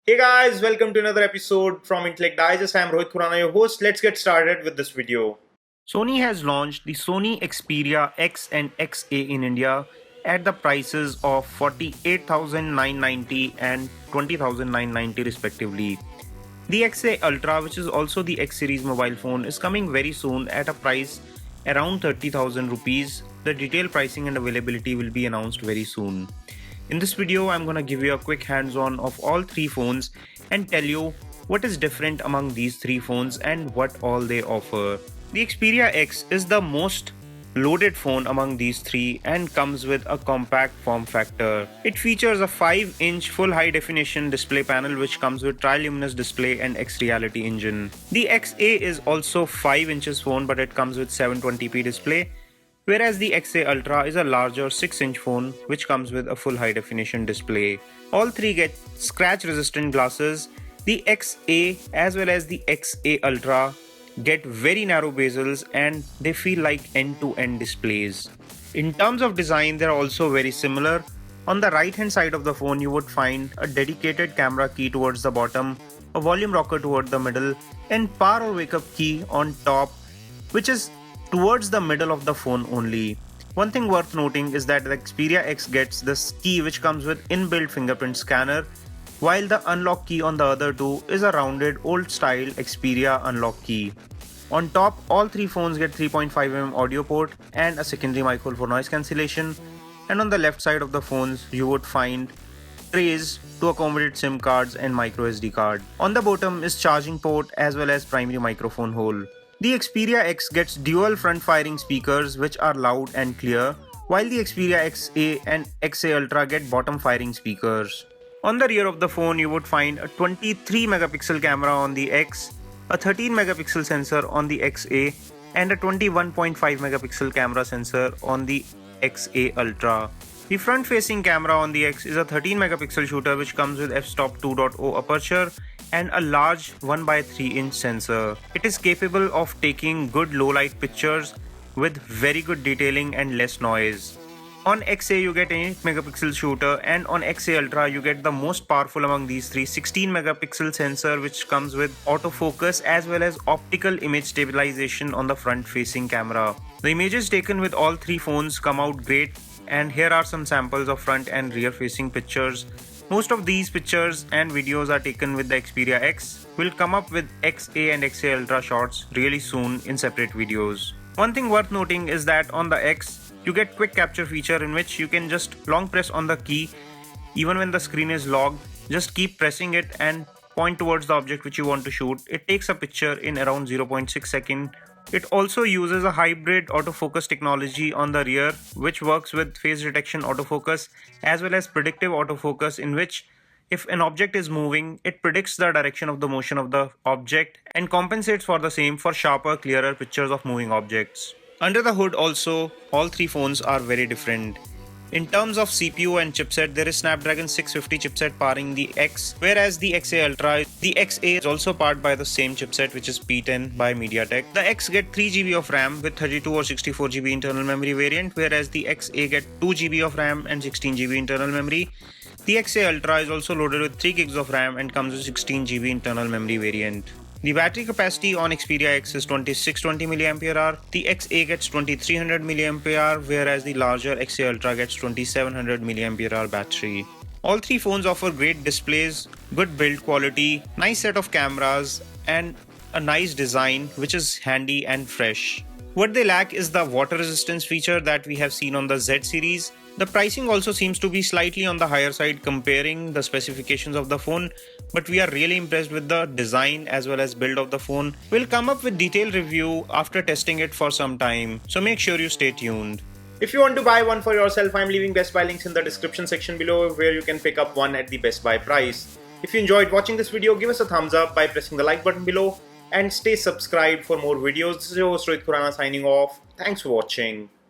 Hey guys, welcome to another episode from Intellect. I am Rohit Khurana, your host. Let's get started with this video. Sony has launched the Sony Xperia X and XA in India at the prices of 48,990 and 20,990 respectively. The XA Ultra, which is also the X series mobile phone, is coming very soon at a price around 30,000 rupees. The detailed pricing and availability will be announced very soon. In this video, I'm gonna give you a quick hands-on of all three phones and tell you what is different among these three phones and what all they offer. The Xperia X is the most loaded phone among these three and comes with a compact form factor. It features a 5-inch full high definition display panel which comes with tri-luminous display and X-Reality engine. The XA is also 5 inches phone but it comes with 720p display, whereas the XA Ultra is a larger 6-inch phone which comes with a full high definition display. All three get scratch resistant glasses. The XA as well as the XA Ultra get very narrow bezels and they feel like end-to-end displays. In terms of design, they are also very similar. On the right hand side of the phone you would find a dedicated camera key towards the bottom, a volume rocker toward the middle, and power or wake up key on top, which is towards the middle of the phone only. One thing worth noting is that the Xperia X gets this key which comes with inbuilt fingerprint scanner, while the unlock key on the other two is a rounded old style Xperia unlock key. On top, all three phones get 3.5mm audio port and a secondary mic hole for noise cancellation, and on the left side of the phones you would find trays to accommodate SIM cards and micro SD card. On the bottom is charging port as well as primary microphone hole. The Xperia X gets dual front firing speakers which are loud and clear, while the Xperia XA and XA Ultra get bottom firing speakers. On the rear of the phone you would find a 23 megapixel camera on the X, a 13 megapixel sensor on the XA, and a 21.5 megapixel camera sensor on the XA Ultra. The front facing camera on the X is a 13 megapixel shooter which comes with f-stop 2.0 aperture and a large 1/3 inch sensor. It is capable of taking good low light pictures with very good detailing and less noise. On XA you get an 8 megapixel shooter, and on XA Ultra you get the most powerful among these three 16 megapixel sensor which comes with autofocus as well as optical image stabilization on the front facing camera. The images taken with all three phones come out great, and here are some samples of front and rear facing pictures. Most of these pictures and videos are taken with the Xperia X. We'll come up with XA and XA Ultra shots really soon in separate videos. One thing worth noting is that on the X, you get quick capture feature in which you can just long press on the key even when the screen is locked. Just keep pressing it and point towards the object which you want to shoot. It takes a picture in around 0.6 seconds. It also uses a hybrid autofocus technology on the rear which works with face detection autofocus as well as predictive autofocus, in which if an object is moving, it predicts the direction of the motion of the object and compensates for the same for sharper, clearer pictures of moving objects. Under the hood also, all three phones are very different. In terms of CPU and chipset, there is Snapdragon 650 chipset powering the X, whereas the XA Ultra, the XA is also powered by the same chipset which is P10 by MediaTek. The X get 3GB of RAM with 32 or 64GB internal memory variant, whereas the XA get 2GB of RAM and 16GB internal memory. The XA Ultra is also loaded with 3GB of RAM and comes with 16GB internal memory variant. The battery capacity on Xperia X is 2620 mAh, the XA gets 2300 mAh, whereas the larger XA Ultra gets 2700 mAh battery. All three phones offer great displays, good build quality, nice set of cameras, and a nice design which is handy and fresh. What they lack is the water resistance feature that we have seen on the Z series. The pricing also seems to be slightly on the higher side comparing the specifications of the phone, but we are really impressed with the design as well as build of the phone. We'll come up with detailed review after testing it for some time, so make sure you stay tuned. If you want to buy one for yourself, I'm leaving Best Buy links in the description section below where you can pick up one at the Best Buy price. If you enjoyed watching this video, give us a thumbs up by pressing the like button below and stay subscribed for more videos. This is your host Rohit Khurana signing off. Thanks for watching.